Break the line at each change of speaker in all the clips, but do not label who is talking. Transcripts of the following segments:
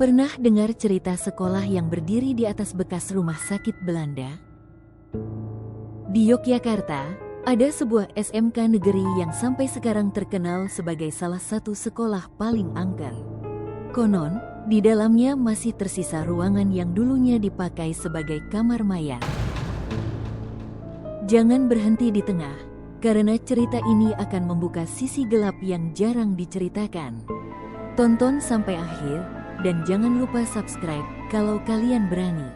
Pernah dengar cerita sekolah yang berdiri di atas bekas rumah sakit Belanda? Di Yogyakarta, ada sebuah SMK negeri yang sampai sekarang terkenal sebagai salah satu sekolah paling angker. Konon, di dalamnya masih tersisa ruangan yang dulunya dipakai sebagai kamar mayat. Jangan berhenti di tengah, karena cerita ini akan membuka sisi gelap yang jarang diceritakan. Tonton sampai akhir, dan jangan lupa subscribe kalau kalian berani.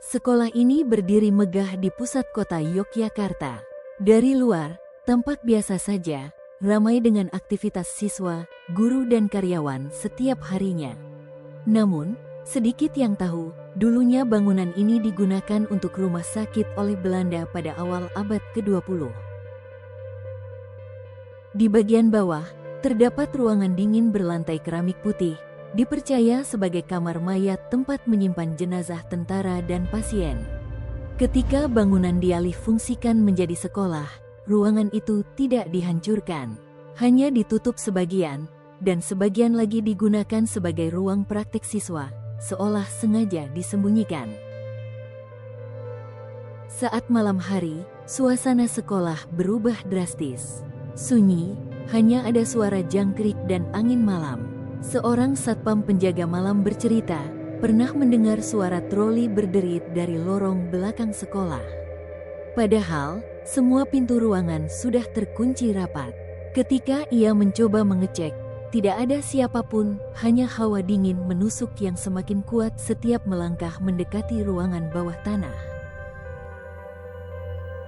Sekolah ini berdiri megah di pusat kota Yogyakarta. Dari luar, tampak biasa saja, ramai dengan aktivitas siswa, guru dan karyawan setiap harinya. Namun, sedikit yang tahu, dulunya bangunan ini digunakan untuk rumah sakit oleh Belanda pada awal abad ke-20. Di bagian bawah, terdapat ruangan dingin berlantai keramik putih, dipercaya sebagai kamar mayat tempat menyimpan jenazah tentara dan pasien. Ketika bangunan dialih fungsikan menjadi sekolah, ruangan itu tidak dihancurkan, hanya ditutup sebagian, dan sebagian lagi digunakan sebagai ruang praktik siswa, seolah sengaja disembunyikan. Saat malam hari, suasana sekolah berubah drastis. Sunyi, hanya ada suara jangkrik dan angin malam. Seorang satpam penjaga malam bercerita, pernah mendengar suara troli berderit dari lorong belakang sekolah. Padahal, semua pintu ruangan sudah terkunci rapat. Ketika ia mencoba mengecek, tidak ada siapapun, hanya hawa dingin menusuk yang semakin kuat setiap melangkah mendekati ruangan bawah tanah.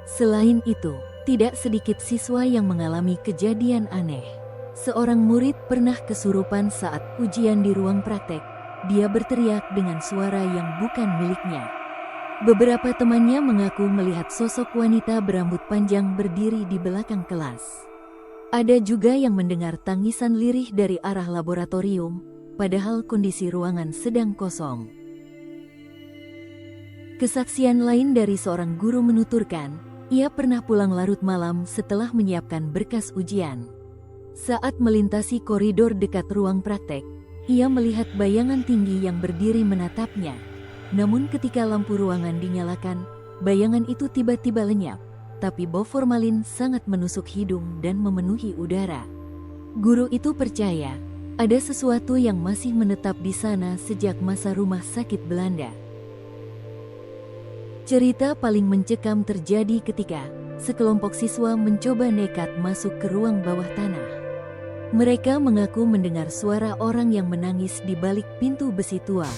Selain itu, tidak sedikit siswa yang mengalami kejadian aneh. Seorang murid pernah kesurupan saat ujian di ruang praktek. Dia berteriak dengan suara yang bukan miliknya. Beberapa temannya mengaku melihat sosok wanita berambut panjang berdiri di belakang kelas. Ada juga yang mendengar tangisan lirih dari arah laboratorium, padahal kondisi ruangan sedang kosong. Kesaksian lain dari seorang guru menuturkan, ia pernah pulang larut malam setelah menyiapkan berkas ujian. Saat melintasi koridor dekat ruang praktek, ia melihat bayangan tinggi yang berdiri menatapnya. Namun ketika lampu ruangan dinyalakan, bayangan itu tiba-tiba lenyap. Tapi bau formalin sangat menusuk hidung dan memenuhi udara. Guru itu percaya, ada sesuatu yang masih menetap di sana sejak masa rumah sakit Belanda. Cerita paling mencekam terjadi ketika sekelompok siswa mencoba nekat masuk ke ruang bawah tanah. Mereka mengaku mendengar suara orang yang menangis di balik pintu besi tua.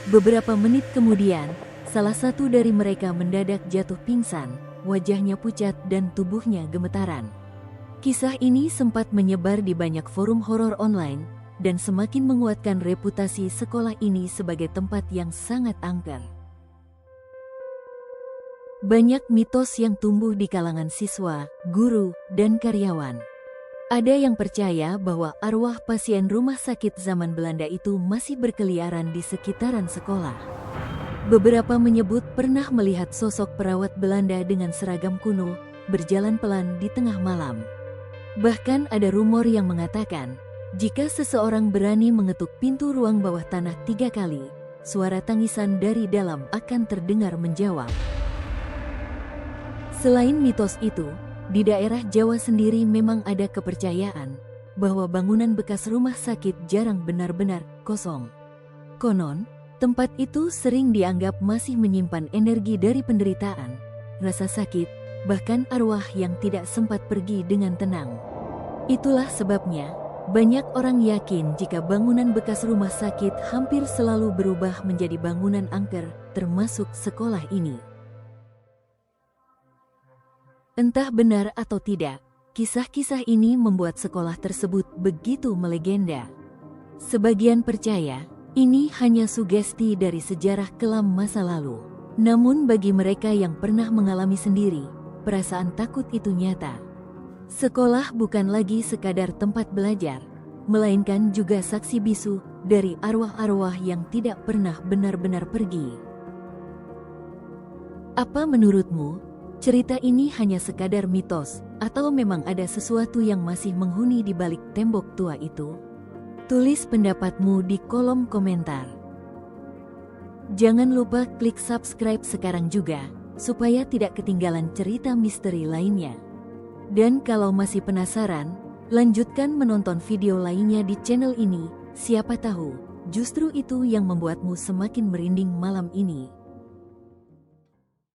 Beberapa menit kemudian, salah satu dari mereka mendadak jatuh pingsan, wajahnya pucat dan tubuhnya gemetaran. Kisah ini sempat menyebar di banyak forum horor online, dan semakin menguatkan reputasi sekolah ini sebagai tempat yang sangat angker. Banyak mitos yang tumbuh di kalangan siswa, guru, dan karyawan. Ada yang percaya bahwa arwah pasien rumah sakit zaman Belanda itu masih berkeliaran di sekitaran sekolah. Beberapa menyebut pernah melihat sosok perawat Belanda dengan seragam kuno, berjalan pelan di tengah malam. Bahkan ada rumor yang mengatakan, jika seseorang berani mengetuk pintu ruang bawah tanah 3 kali, suara tangisan dari dalam akan terdengar menjawab. Selain mitos itu, di daerah Jawa sendiri memang ada kepercayaan bahwa bangunan bekas rumah sakit jarang benar-benar kosong. Konon, tempat itu sering dianggap masih menyimpan energi dari penderitaan, rasa sakit, bahkan arwah yang tidak sempat pergi dengan tenang. Itulah sebabnya, banyak orang yakin jika bangunan bekas rumah sakit hampir selalu berubah menjadi bangunan angker, termasuk sekolah ini. Entah benar atau tidak, kisah-kisah ini membuat sekolah tersebut begitu melegenda. Sebagian percaya, ini hanya sugesti dari sejarah kelam masa lalu. Namun bagi mereka yang pernah mengalami sendiri, perasaan takut itu nyata. Sekolah bukan lagi sekadar tempat belajar, melainkan juga saksi bisu dari arwah-arwah yang tidak pernah benar-benar pergi. Apa menurutmu, cerita ini hanya sekadar mitos, atau memang ada sesuatu yang masih menghuni di balik tembok tua itu? Tulis pendapatmu di kolom komentar. Jangan lupa klik subscribe sekarang juga, supaya tidak ketinggalan cerita misteri lainnya. Dan kalau masih penasaran, lanjutkan menonton video lainnya di channel ini, siapa tahu, justru itu yang membuatmu semakin merinding malam ini.